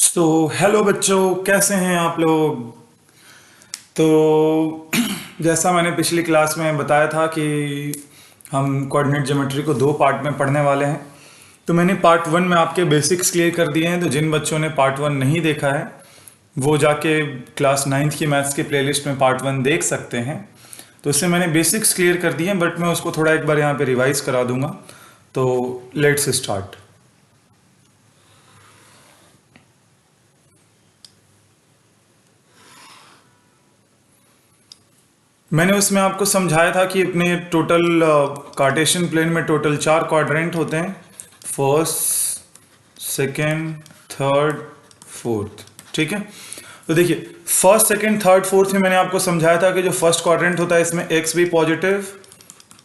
Hello बच्चों, कैसे हैं आप लोग। तो जैसा मैंने पिछली क्लास में बताया था कि हम कोऑर्डिनेट ज्योमेट्री को दो पार्ट में पढ़ने वाले हैं। तो मैंने पार्ट वन में आपके बेसिक्स क्लियर कर दिए हैं। तो जिन बच्चों ने पार्ट वन नहीं देखा है वो जाके क्लास नाइन्थ की मैथ्स की प्लेलिस्ट में पार्ट वन देख सकते हैं। तो इससे मैंने बेसिक्स क्लियर कर दिए हैं, बट मैं उसको थोड़ा एक बार यहाँ पे रिवाइज करा दूंगा। तो लेट्स स्टार्ट। मैंने उसमें आपको समझाया था कि अपने टोटल कार्टेशियन प्लेन में टोटल 4 क्वाड्रेंट होते हैं, फर्स्ट, सेकंड, थर्ड, फोर्थ। ठीक है। तो देखिए, फर्स्ट, सेकंड, थर्ड, फोर्थ में मैंने आपको समझाया था कि जो फर्स्ट क्वाड्रेंट होता है इसमें एक्स भी पॉजिटिव,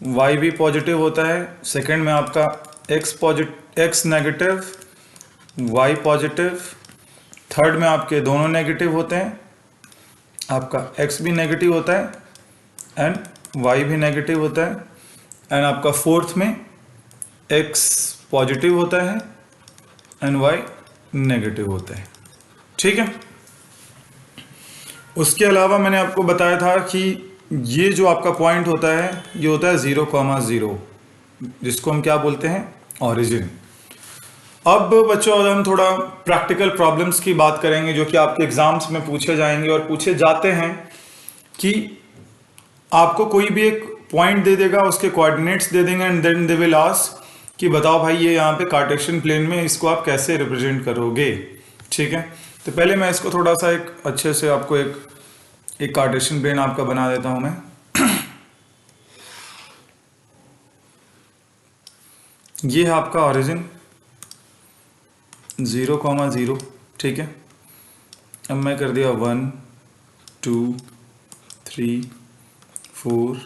वाई भी पॉजिटिव होता है। सेकंड में आपका X negative, Y positive. Third में आपके दोनों नेगेटिव होते हैं, आपका एक्स भी नेगेटिव होता है एंड y भी नेगेटिव होता है। एंड आपका फोर्थ में x पॉजिटिव होता है एंड y नेगेटिव होता है। ठीक है। उसके अलावा मैंने आपको बताया था कि ये जो आपका पॉइंट होता है ये होता है 0,0, जिसको हम क्या बोलते हैं, ऑरिजिन। अब बच्चों, हम थोड़ा प्रैक्टिकल प्रॉब्लम्स की बात करेंगे जो कि आपके एग्जाम्स में पूछे जाएंगे और पूछे जाते हैं। कि आपको कोई भी एक पॉइंट दे देगा, उसके कोऑर्डिनेट्स दे देंगे and then they will ask कि बताओ भाई ये यहाँ पे कार्टेशियन प्लेन में इसको आप कैसे रिप्रेजेंट करोगे। ठीक है। तो पहले मैं इसको थोड़ा सा एक अच्छे से आपको एक कार्टेशियन प्लेन आपका बना देता हूं मैं। ये है आपका ऑरिजिन 0,0। ठीक है। अब मैं कर दिया 1 2 3 4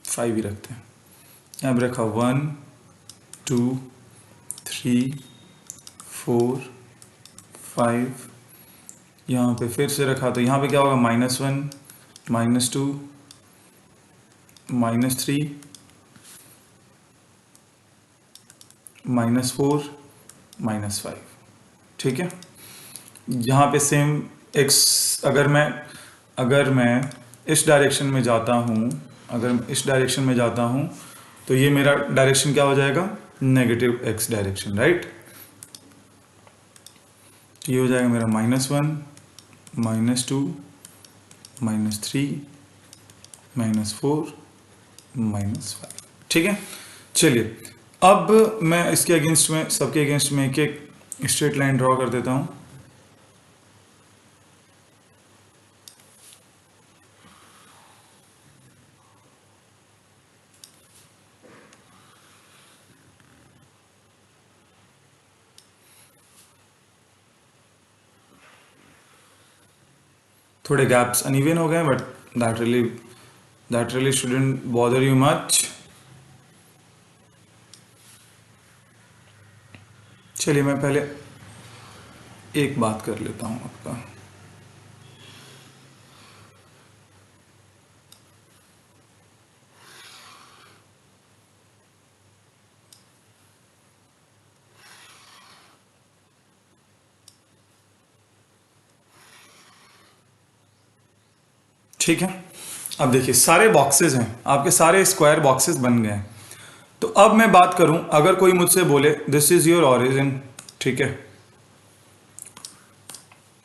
5 ही रखते हैं। अब रखा 1 2 3 4 5। यहाँ पे फिर से रखा, तो यहाँ पे क्या होगा, -1 -2 -3 -4 -5। ठीक है। यहाँ पे सेम x, अगर मैं इस डायरेक्शन में जाता हूँ, तो ये मेरा डायरेक्शन क्या हो जाएगा, नेगेटिव x डायरेक्शन, राइट। ये हो जाएगा मेरा -1 -2 -3 -4 -5। ठीक है। चलिए, अब मैं इसके अगेंस्ट में, सबके अगेंस्ट में एक एक स्ट्रेट लाइन ड्रॉ कर देता हूँ। थोड़े गैप्स अनइवन हो गए, but that really shouldn't bother you much. चलिए, मैं पहले एक बात कर लेता हूं आपका। ठीक है। अब देखिए, सारे बॉक्सेस हैं आपके, सारे स्क्वायर बॉक्सेस बन गए हैं। तो अब मैं बात करूं, अगर कोई मुझसे बोले दिस इज योर ऑरिजिन, ठीक है,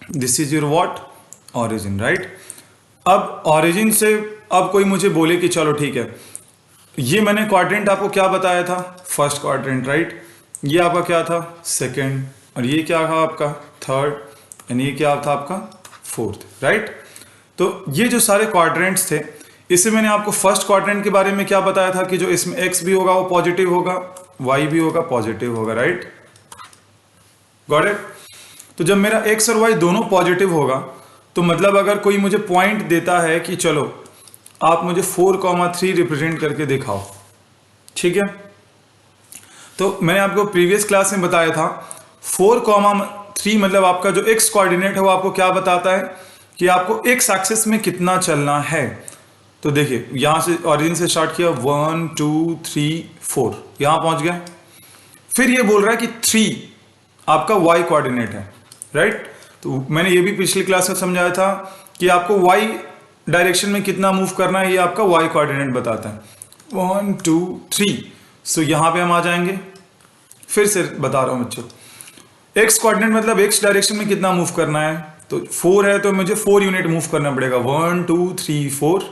this is your what, origin, right. अब ऑरिजिन से अब कोई मुझे बोले कि चलो ठीक है, ये मैंने क्वाड्रेंट आपको क्या बताया था, फर्स्ट क्वाड्रेंट, राइट। ये आपका क्या था, सेकंड, और ये क्या था आपका थर्ड, एंड ये क्या था आपका फोर्थ, राइट। तो ये जो सारे क्वाड्रेंट्स थे, इससे मैंने आपको फर्स्ट क्वाड्रेंट के बारे में क्या बताया था कि जो इसमें x भी होगा वो पॉजिटिव होगा, y भी होगा पॉजिटिव होगा, राइट। Got it. तो जब मेरा x और y दोनों पॉजिटिव होगा, तो मतलब अगर कोई मुझे पॉइंट देता है कि चलो आप मुझे 4,3 रिप्रेजेंट करके दिखाओ, ठीक है। तो मैंने आपको प्रीवियस क्लास में बताया था 4,3 मतलब आपका जो x कोऑर्डिनेट है वो आपको क्या बताता है कि आपको x एक्सिस में कितना चलना है। तो देखिए, यहां से ऑरिजिन से स्टार्ट किया 1 2 3 4, यहां पहुंच गए। फिर ये बोल रहा है कि 3 आपका y कोऑर्डिनेट है, राइट। तो मैंने ये भी पिछली क्लास में समझाया था कि आपको y डायरेक्शन में कितना मूव करना है, ये आपका y कोऑर्डिनेट बताता है। 1 2 3। सो यहां पे हम आ जाएंगे, फिर से बता रहा हूं बच्चों, x कोऑर्डिनेट मतलब x डायरेक्शन में कितना मूव करना है, तो 4 है तो मुझे 4 यूनिट मूव करना पड़ेगा, 1 2 3 4।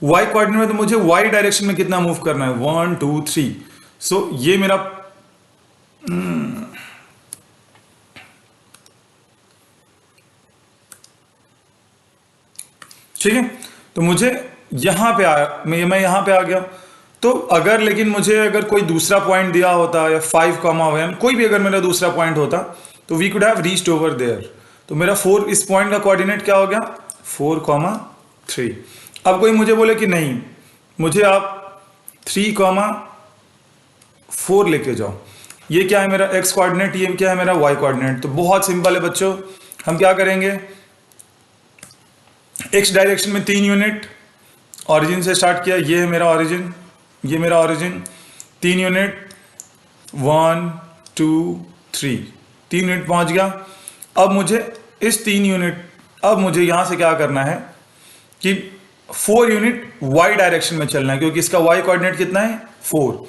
y कोऑर्डिनेट में तो मुझे y डायरेक्शन में कितना मूव करना है, 1 2 3। सो ये मेरा ठीक है। तो मुझे यहां पे आया, मैं यहां पे आ गया। तो अगर लेकिन मुझे अगर कोई दूसरा पॉइंट दिया होता या 5,1 कोई भी अगर मेरा दूसरा पॉइंट होता तो we could have reached over there. तो मेरा 4 इस पॉइंट का कोऑर्डिनेट क्या हो गया, 4,3। अब कोई मुझे बोले कि नहीं, मुझे आप 3,4 लेके जाओ, ये क्या है मेरा x कोऑर्डिनेट, ये क्या है मेरा y कोऑर्डिनेट। तो बहुत सिंपल है बच्चों, हम क्या करेंगे, x डायरेक्शन में 3 यूनिट, ऑरिजिन से स्टार्ट किया, ये है मेरा ऑरिजिन, ये मेरा ऑरिजिन, 3 यूनिट, 1 2 3, 3 यूनिट पहुंच गया। अब मुझे इस 3 यूनिट, अब मुझे यहां से क्या करना है कि 4 यूनिट y डायरेक्शन में चलना है, क्योंकि इसका y कोऑर्डिनेट कितना है, 4।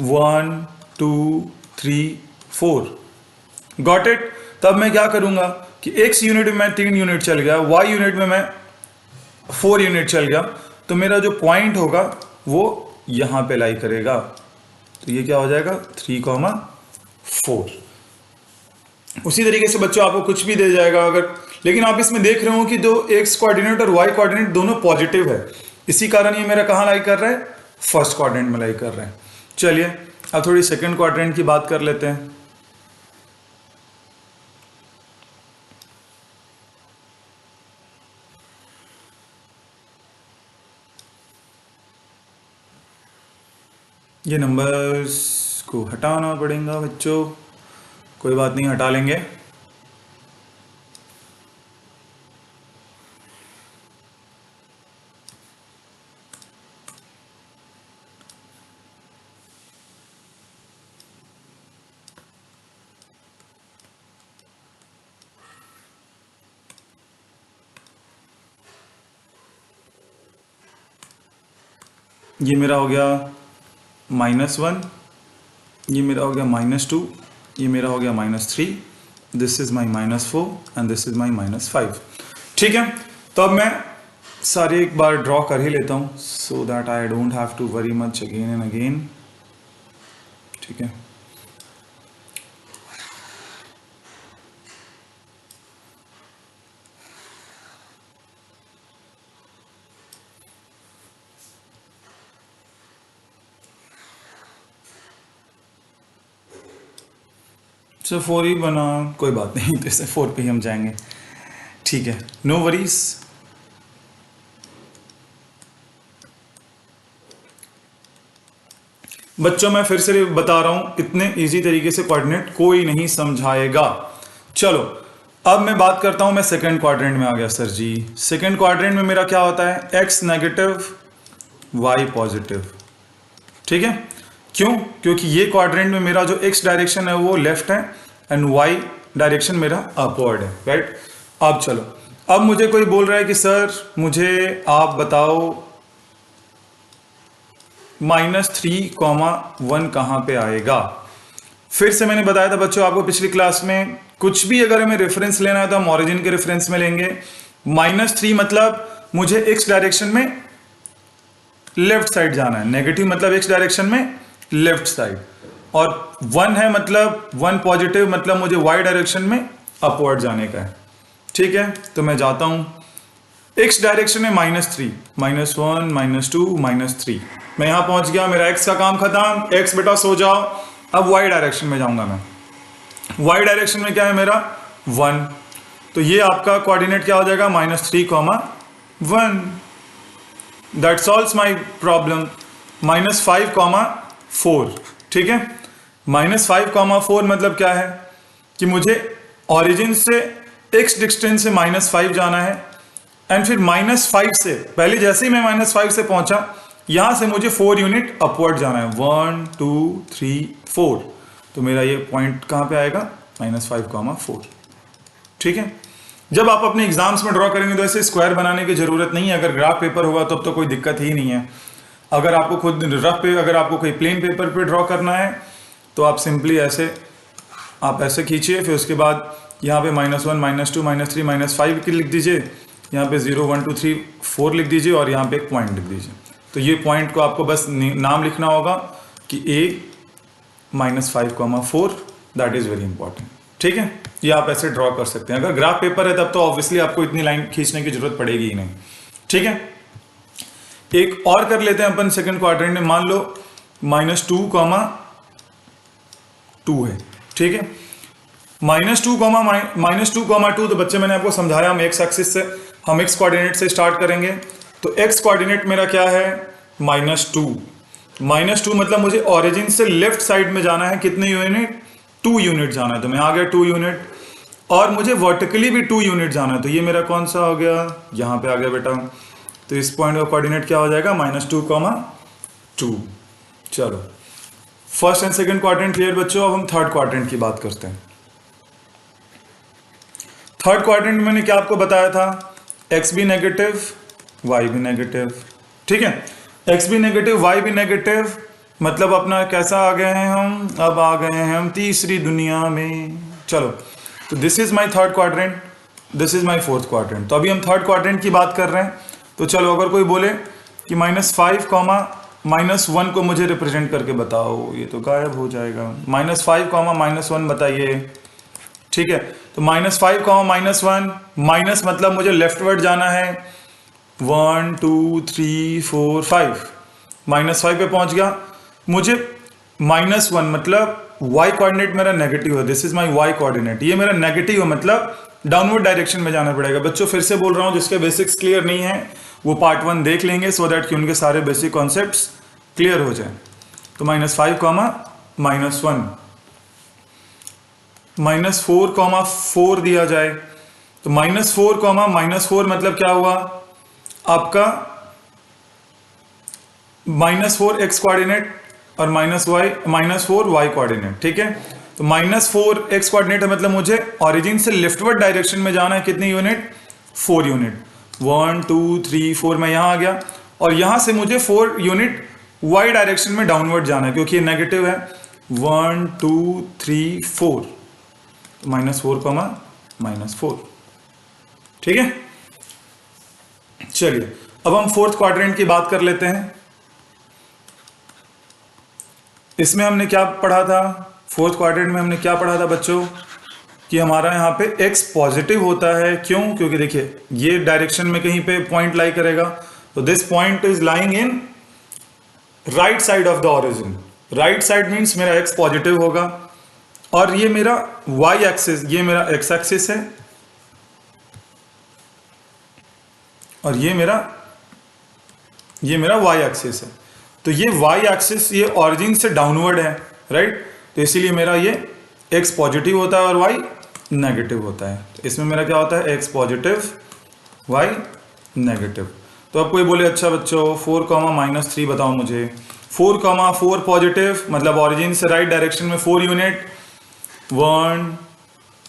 1 2 3 4, गॉट इट। तब मैं क्या करूंगा कि x यूनिट में मैं 3 यूनिट चल गया, y यूनिट में मैं 4 यूनिट चल गया, तो मेरा जो पॉइंट होगा वो यहां पे लाई करेगा। तो ये क्या हो जाएगा, 3,4। उसी तरीके से बच्चों आपको कुछ भी दे जाएगा अगर, लेकिन आप इसमें देख रहे हो कि जो x कोऑर्डिनेट और y कोऑर्डिनेट दोनों पॉजिटिव है, इसी कारण ये मेरा कहां लाई कर रहा है, फर्स्ट क्वाड्रेंट में लाई कर रहा है। चलिए अब थोड़ी सेकंड क्वाड्रेंट की बात कर लेते हैं। ये नंबर्स को हटाना पड़ेगा बच्चों, कोई बात नहीं, हटा लेंगे। ये मेरा हो गया -1, ये मेरा हो गया -2, ये मेरा हो गया -3, this is my -4 and this is my -5। ठीक है, तो अब मैं सारे एक बार ड्रॉ कर ही लेता हूँ so that I don't have to worry much again and again. ठीक है, सो 4 ही बना, कोई बात नहीं, तो इसे 4 पे ही हम जाएंगे। ठीक है, नो वरीज। बच्चों मैं फिर से बता रहा हूं, इतने इजी तरीके से कोऑर्डिनेट कोई नहीं समझाएगा। चलो अब मैं बात करता हूं, मैं सेकंड क्वाड्रेंट में आ गया सर जी। सेकंड क्वाड्रेंट में मेरा क्या होता है, x नेगेटिव y पॉजिटिव। ठीक है, क्यों, क्योंकि ये क्वाड्रेंट में मेरा जो x डायरेक्शन है वो लेफ्ट है एंड y डायरेक्शन मेरा अपवर्ड है, राइट। अब चलो, अब मुझे कोई बोल रहा है कि सर मुझे आप बताओ -3,1 कहां पे आएगा। फिर से मैंने बताया था बच्चों आपको पिछली क्लास में, कुछ भी अगर हमें रेफरेंस लेना है तो हम ऑरिजिन के रेफरेंस में लेंगे। -3 मतलब मुझे x डायरेक्शन में लेफ्ट साइड जाना है, नेगेटिव मतलब x डायरेक्शन में लेफ्ट साइड, और 1 है मतलब 1 पॉजिटिव मतलब मुझे y डायरेक्शन में अपवर्ड जाने का है। ठीक है, तो मैं जाता हूं x डायरेक्शन में -3, -1 -2 -3, मैं यहां पहुंच गया, मेरा x का काम खत्म। x बेटा सो जाओ। अब y डायरेक्शन में जाऊंगा मैं, y डायरेक्शन में क्या है मेरा 1, तो ये आपका कोऑर्डिनेट क्या हो जाएगा, -3,1। That solves my problem. -5,4। ठीक है, -5,4 मतलब क्या है कि मुझे ऑरिजिन से x डिस्टेंस से -5 जाना है, एंड फिर -5 से पहले जैसे ही मैं -5 से पहुंचा, यहां से मुझे 4 यूनिट अपवर्ड जाना है, 1 2 3 4। तो मेरा ये पॉइंट कहाँ पे आएगा, -5,4। ठीक है। जब आप अपने एग्जाम्स में ड्रॉ करेंगे तो ऐसे स्क्वायर बनाने की जरूरत नहीं है। अगर ग्राफ पेपर होगा तब तो कोई दिक्कत ही नहीं है। अगर आपको खुद रफ पे, अगर आपको कोई प्लेन पेपर पे ड्रॉ करना है तो आप सिंपली ऐसे आप ऐसे खींचिए, फिर उसके बाद यहाँ पे -1 -2 -3 -5 की लिख दीजिए, यहाँ पे 0 1 2 3 4 लिख दीजिए और यहाँ पे एक पॉइंट लिख दीजिए। तो ये पॉइंट को आपको बस नाम लिखना होगा कि a -5,4, that is very important. ठीक है, ये आप ऐसे ड्रॉ कर सकते हैं। अगर ग्राफ पेपर है तब तो ऑब्वियसली आपको इतनी लाइन खींचने की जरूरत पड़ेगी ही नहीं। ठीक है, एक और कर लेते हैं अपन सेकंड क्वाड्रेंट में। मान लो -2,2 है। ठीक है, -2,2 तो बच्चे मैंने आपको समझाया, हम एक्स एक्सिस से, हम एक्स कोऑर्डिनेट से स्टार्ट करेंगे। तो एक्स कोऑर्डिनेट मेरा क्या है, -2। -2 मतलब मुझे ऑरिजिन से लेफ्ट साइड में जाना है, कितने यूनिट, 2 यूनिट जाना है। तो मैं आ गया 2 यूनिट, और मुझे वर्टिकली भी 2 यूनिट जाना है। तो ये मेरा कौन सा हो गया, यहाँ पे आ गया बेटा। तो इस पॉइंट का कोऑर्डिनेट क्या हो जाएगा, -2,2। चलो, first and second quadrant clear बच्चों। अब हम थर्ड क्वाड्रेंट की बात करते हैं। थर्ड क्वाड्रेंट में मैंने क्या आपको बताया था, एक्स भी नेगेटिव वाई भी नेगेटिव। ठीक है, एक्स भी नेगेटिव वाई भी नेगेटिव, मतलब अपना कैसा आ गए हैं हम, अब आ गए हैं हम तीसरी दुनिया में। चलो, तो this is my third quadrant, this is my fourth quadrant. तो अभी हम थर्ड क्वाड्रेंट की बात कर रहे हैं। तो चलो, अगर कोई बोले कि -5, -1 को मुझे रिप्रेजेंट करके बताओ, ये तो गायब हो जाएगा। -5, -1 बताइए। ठीक है, तो -5, -1, माइनस मतलब मुझे लेफ्टवर्ड जाना है, 1 2 3 4 5, -5 पे पहुंच गया। मुझे -1 मतलब y कोऑर्डिनेट मेरा नेगेटिव है, this is my y coordinate, ये मेरा नेगेटिव है, मतलब डाउनवर्ड डायरेक्शन में जाना पड़ेगा। बच्चों फिर से बोल रहा हूं, जिसके बेसिक्स क्लियर नहीं है वो पार्ट 1 देख लेंगे, सो दैट कि उनके सारे बेसिक कॉन्सेप्ट्स क्लियर हो जाए। तो -5, -1, -4, 4 दिया जाए। तो -4, -4 मतलब क्या हुआ आपका, -4 एक्स कोऑर्डिनेट और -4 वाई कोऑर्डिनेट। ठीक है, तो -4 एक्स कोऑर्डिनेट है, मतलब मुझे ऑरिजिन से लेफ्टवर्ड डायरेक्शन में जाना है, कितनी यूनिट, 4 यूनिट, 1 2 3 4, मैं यहां आ गया। और यहां से मुझे 4 यूनिट वाई डायरेक्शन में डाउनवर्ड जाना है, क्योंकि ये नेगेटिव है। 1 2 3 4, -4, -4। ठीक है, चलिए अब हम फोर्थ क्वाड्रेंट की बात कर लेते हैं। इसमें हमने क्या पढ़ा था, फोर्थ क्वाड्रेंट में हमने क्या पढ़ा था बच्चों, कि हमारा यहाँ पे x पॉजिटिव होता है। क्यों, क्योंकि देखिए ये डायरेक्शन में कहीं पे पॉइंट लाई करेगा, तो this point is lying in right side of the origin. Right side means मेरा x पॉजिटिव होगा, और ये मेरा y एक्सिस, ये मेरा x एक्सिस है, और ये मेरा y एक्सिस है। तो ये y एक्सिस ये ऑरिजिन से डाउनवर्ड है, राइट। तो इसीलिए मेरा ये x पॉजिटिव होता है और y नेगेटिव होता है। तो इसमें मेरा क्या होता है, x पॉजिटिव y नेगेटिव। तो अब कोई बोले अच्छा बच्चों 4, -3 बताओ मुझे। 4, 4 पॉजिटिव मतलब ऑरिजिन से राइट डायरेक्शन में 4 यूनिट, 1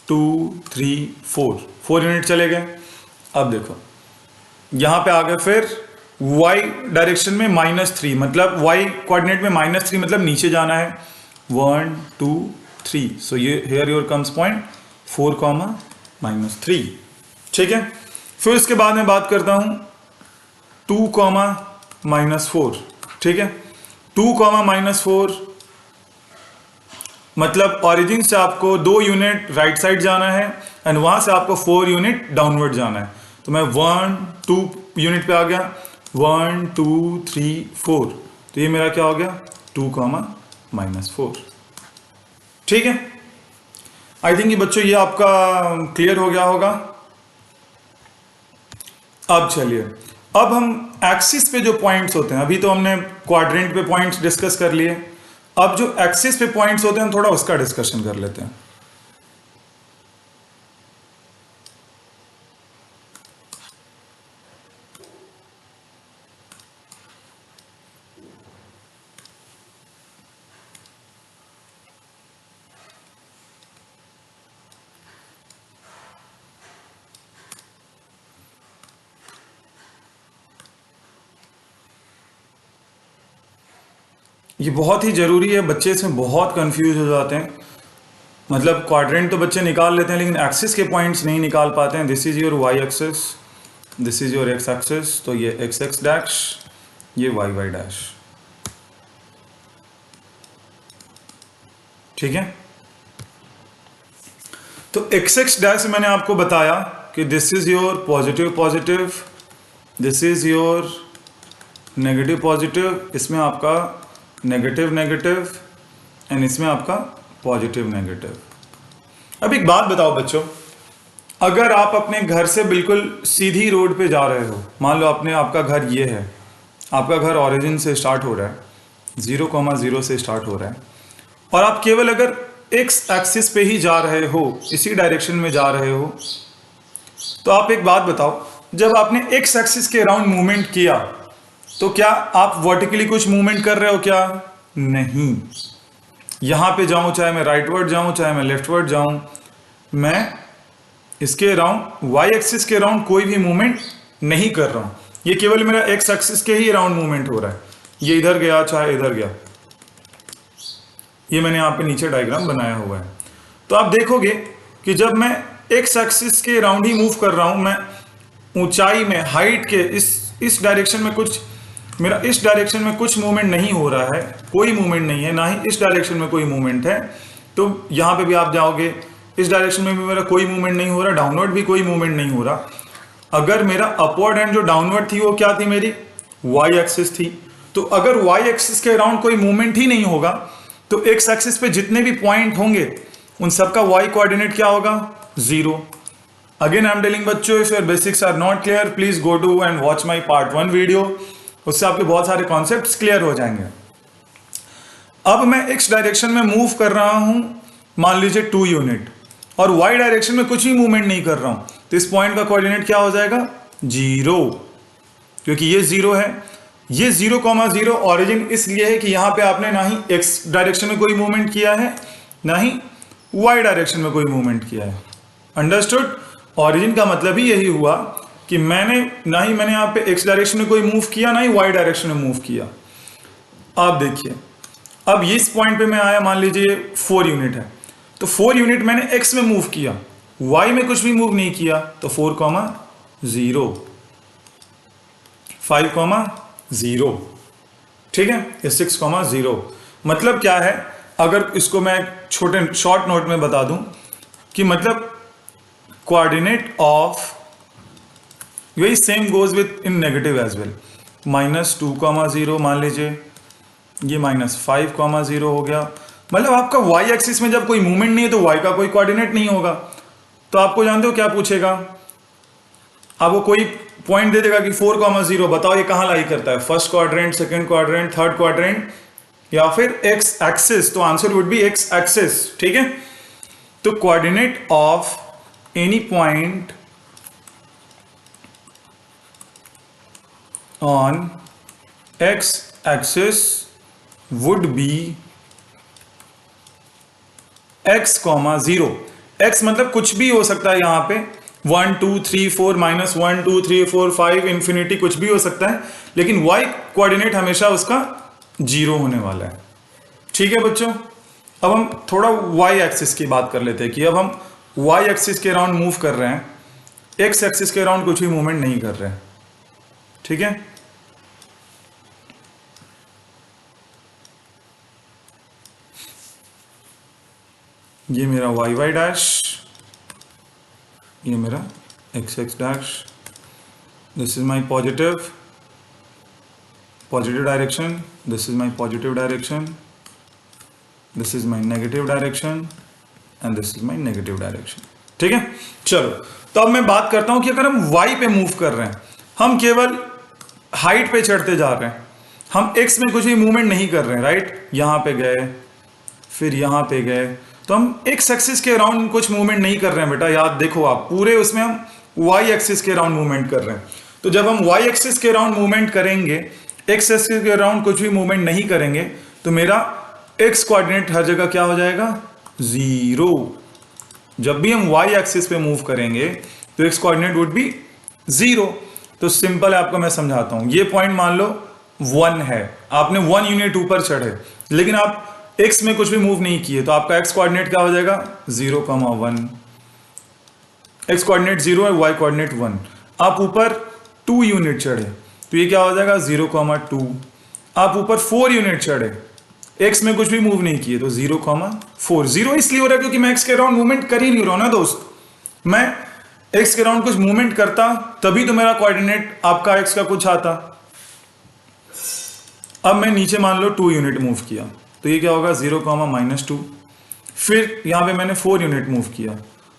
2 3 4 यूनिट चले गए। अब देखो यहां पे आ गए, फिर y डायरेक्शन में -3 मतलब y कोऑर्डिनेट में -3 मतलब नीचे जाना है, 1 2 3। सो ये हियर योर कम्स पॉइंट 4, -3। ठीक है, फिर इसके बाद में बात करता हूं 2, -4। ठीक है, 2, -4 मतलब ऑरिजिन से आपको 2 यूनिट राइट साइड जाना है, एंड वहां से आपको 4 यूनिट डाउनवर्ड जाना है। तो मैं 1 2 यूनिट पे आ गया, 1 2 3 4। तो ये मेरा क्या हो गया, 2, -4। ठीक है, आई थिंक ये बच्चों ये आपका क्लियर हो गया होगा। अब चलिए, अब हम एक्सिस पे जो पॉइंट्स होते हैं, अभी तो हमने क्वाड्रेंट पे पॉइंट्स डिस्कस कर लिए, अब जो एक्सिस पे पॉइंट्स होते हैं थोड़ा उसका डिस्कशन कर लेते हैं। ये बहुत ही ज़रूरी है, बच्चे इसमें बहुत कंफ्यूज हो जाते हैं। मतलब क्वाड्रेंट तो बच्चे निकाल लेते हैं लेकिन एक्सिस के पॉइंट्स नहीं निकाल पाते हैं। This is your Y axis, this is your X axis, तो ये एक्स एक्स डैश, ये वाई वाई डैश, ठीक है। तो एक्स एक्स डैश मैंने आपको बताया कि this is your positive positive, this is your negative positive, इसमें आपका नेगेटिव नेगेटिव एंड इसमें आपका पॉजिटिव नेगेटिव। अब एक बात बताओ बच्चों, अगर आप अपने घर से बिल्कुल सीधी रोड पे जा रहे हो, मान लो आपका घर ये है, आपका घर ओरिजिन से स्टार्ट हो रहा है, 0,0 से स्टार्ट हो रहा है, और आप केवल अगर एक्स एक्सिस पे ही जा रहे हो, इसी डायरेक्शन में जा रहे हो, तो आप एक बात बताओ, जब आपने एक्स एक्सिस के अराउंड मूवमेंट किया तो क्या आप वर्टिकली कुछ मूवमेंट कर रहे हो क्या? नहीं। यहां पे जाऊं, चाहे मैं राइटवर्ड जाऊं चाहे मैं लेफ्टवर्ड जाऊं, मैं इसके अराउंड वाई एक्सिस के अराउंड कोई भी मूवमेंट नहीं कर रहा हूं। ये केवल मेरा एक्स एक्सिस के ही अराउंड मूवमेंट हो रहा है। ये इधर गया चाहे इधर गया, ये मैंने यहां पे नीचे डायग्राम बनाया हुआ है। तो आप देखोगे कि जब मैं एक्स एक्सिस के अराउंड ही मूव कर रहा हूं, मैं ऊंचाई में, हाइट के इस डायरेक्शन में कुछ, मेरा इस डायरेक्शन में कुछ मूवमेंट नहीं हो रहा है, कोई मूवमेंट नहीं है, ना ही इस डायरेक्शन में कोई मूवमेंट है। तो यहां पे भी आप जाओगे, इस डायरेक्शन में भी मेरा कोई मूवमेंट नहीं हो रहा, डाउनवर्ड भी कोई मूवमेंट नहीं हो रहा। अगर मेरा अपवर्ड एंड जो डाउनवर्ड थी वो क्या थी, मेरी वाई एक्सिस थी। तो अगर वाई एक्सिस के अराउंड कोई मूवमेंट ही नहीं होगा तो एक्स एक्सिस पे जितने भी पॉइंट होंगे उन सबका वाई कोऑर्डिनेट क्या होगा? 0। अगेन आई एम टेलिंग बच्चों, if your basics are not clear please go to and watch my part 1 video, उससे आपके बहुत सारे कॉन्सेप्ट्स क्लियर हो जाएंगे। अब मैं एक्स डायरेक्शन में मूव कर रहा हूं, मान लीजिए 2 यूनिट, और वाई डायरेक्शन में कुछ भी मूवमेंट नहीं कर रहा हूं, तो इस पॉइंट का कोऑर्डिनेट क्या हो जाएगा? 0, क्योंकि ये 0 है। ये 0,0 ऑरिजिन इसलिए है कि यहां पे आपने ना ही एक्स डायरेक्शन में कोई मूवमेंट किया है, ना ही वाई डायरेक्शन में कोई मूवमेंट किया है। अंडरस्टूड? ऑरिजिन का मतलब ही यही हुआ कि मैंने यहां पे एक्स डायरेक्शन में कोई मूव किया, ना ही वाई डायरेक्शन में मूव किया। आप देखिए, अब इस पॉइंट पे मैं आया, मान लीजिए 4 यूनिट है, तो 4 यूनिट मैंने एक्स में मूव किया, वाई में कुछ भी मूव नहीं किया, तो 4,0, 5,0, ठीक है, ये 6,0। मतलब क्या है, अगर इसको मैं छोटे शॉर्ट नोट में बता दूं कि मतलब कोऑर्डिनेट ऑफ, वही same goes with in negative as well, -2,0 मान लीजिए, ये -5,0 हो गया। मतलब आपका वाई एक्सिस में जब कोई मूवमेंट नहीं है तो वाई का कोई कोऑर्डिनेट नहीं होगा। तो आपको जानते हो क्या पूछेगा? आपको कोई पॉइंट दे देगा कि 4,0, बताओ ये कहां लाई करता है, first quadrant, second quadrant, third quadrant, या फिर एक्स एक्सिस? तो answer would be x axis, ठीक है। तो coordinate of any point on x axis would be x,0। x मतलब कुछ भी हो सकता है, यहां पे 1 2 3 4 -1 2 3 4 5 इंफिनिटी कुछ भी हो सकता है, लेकिन y कोऑर्डिनेट हमेशा उसका 0 होने वाला है, ठीक है बच्चों। अब हम थोड़ा y एक्सिस की बात कर लेते हैं कि अब हम y एक्सिस के अराउंड मूव कर रहे हैं, x एक्सिस के अराउंड कुछ भी मूवमेंट नहीं कर रहे हैं, ठीक है। ये मेरा वाई वाई डैश, ये मेरा x X dash, this is my positive direction, this is my positive direction, this is my negative direction and this is my negative direction, ठीक है। चलो, तो अब मैं बात करता हूं कि अगर हम वाई पे मूव कर रहे हैं, हम केवल हाइट पे चढ़ते जा रहे हैं, हम एक्स में कुछ भी मूवमेंट नहीं कर रहे हैं, राइट। यहां पे गए, फिर यहां पे गए, तो हम एक्स एक्सिस के अराउंड कुछ मूवमेंट नहीं कर रहे हैं बेटा, याद देखो आप, पूरे उसमें हम वाई एक्सिस के अराउंड मूवमेंट कर रहे हैं। तो जब हम वाई एक्सिस के अराउंड मूवमेंट करेंगे, एक्स एक्सिस के अराउंड कुछ भी मूवमेंट नहीं करेंगे, तो मेरा एक्स कोऑर्डिनेट हर जगह क्या हो जाएगा? 0। जब भी हम वाई एक्सिस पे मूव करेंगे तो एक्स कोऑर्डिनेट वुड बी 0। तो सिंपल है, आपको मैं समझाता हूं। ये पॉइंट मान लो 1 है, आपने 1 यूनिट ऊपर चढ़े, लेकिन आप x में कुछ भी मूव नहीं किए, तो आपका x कोऑर्डिनेट क्या हो जाएगा 0,1। x कोऑर्डिनेट 0 है, y कोऑर्डिनेट 1। आप ऊपर 2 यूनिट चढ़े, तो ये क्या हो जाएगा 0,2। आप ऊपर 4 यूनिट चढ़े, x में कुछ भी मूव नहीं किए, तो 0,4। 0 इसलिए हो रहा है क्योंकि मैं x के अराउंड मूवमेंट कर ही नहीं रहा हूं ना दोस्त। मैं x के अराउंड कुछ मूवमेंट करता तभी तो मेरा कोऑर्डिनेट आपका x का कुछ आता। अब मैं नीचे मान लो 2 यूनिट मूव किया, तो ये क्या होगा 0,-2। फिर यहां पे मैंने 4 यूनिट मूव किया,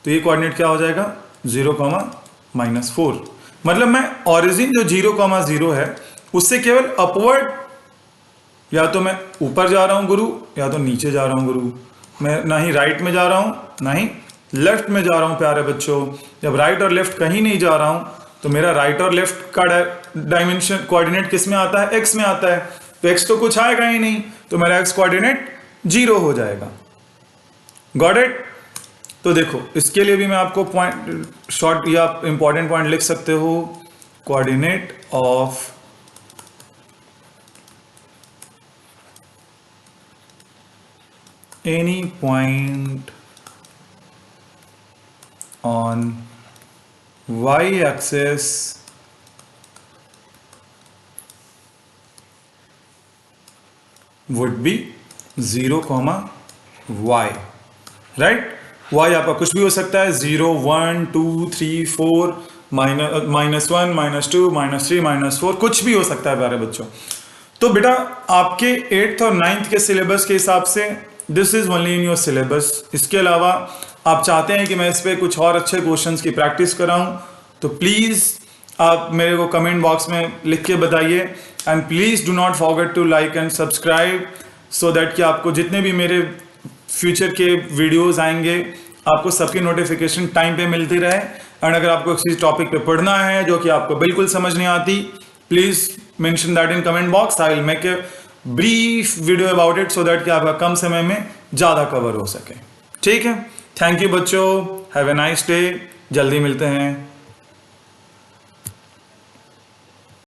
तो ये कोऑर्डिनेट क्या हो जाएगा 0,-4। मतलब मैं ओरिजिन जो 0,0 है उससे केवल अपवर्ड, या तो मैं ऊपर जा रहा हूं गुरु, या तो नीचे जा रहा हूं गुरु। मैं ना ही राइट में जा रहा हूं ना ही लेफ्ट में जा रहा हूं प्यारे बच्चों। जब राइट और लेफ्ट कहीं नहीं जा रहा हूं तो मेरा राइट और लेफ्ट का डायमेंशन कोऑर्डिनेट किस में आता है, एक्स में आता है। तो एक्स तो कुछ आएगा ही नहीं, तो मेरा एक्स कोऑर्डिनेट 0 हो जाएगा। Got it? तो देखो इसके लिए भी मैं आपको पॉइंट शॉर्ट या इंपॉर्टेंट पॉइंट लिख सकते हो। Coordinate of any point on y-axis would be 0, y, right. y आपका कुछ भी हो सकता है, 0, 1, 2, 3, 4, -1, -2, -3, -4, कुछ भी हो सकता है प्यारे बच्चों। तो बेटा आपके 8th और 9th के सिलेबस के हिसाब से this is only in your syllabus. इसके अलावा आप चाहते हैं कि मैं इस पर कुछ और अच्छे क्वेश्चंस की प्रैक्टिस कराऊं, तो प्लीज़ आप मेरे को कमेंट बॉक्स में लिख के बताइए। And please do not forget to like and subscribe, so that कि आपको जितने भी मेरे फ्यूचर के वीडियोस आएंगे आपको सबकी नोटिफिकेशन टाइम पे मिलती रहे। एंड अगर आपको किसी टॉपिक पे पढ़ना है जो कि आपको बिल्कुल समझ नहीं आती, please mention that in comment box. I will make a brief video about it, so that कि आपका कम समय में ज़्यादा कवर हो सके। ठीक है, थैंक यू बच्चों, हैव ए नाइस डे, जल्दी मिलते हैं।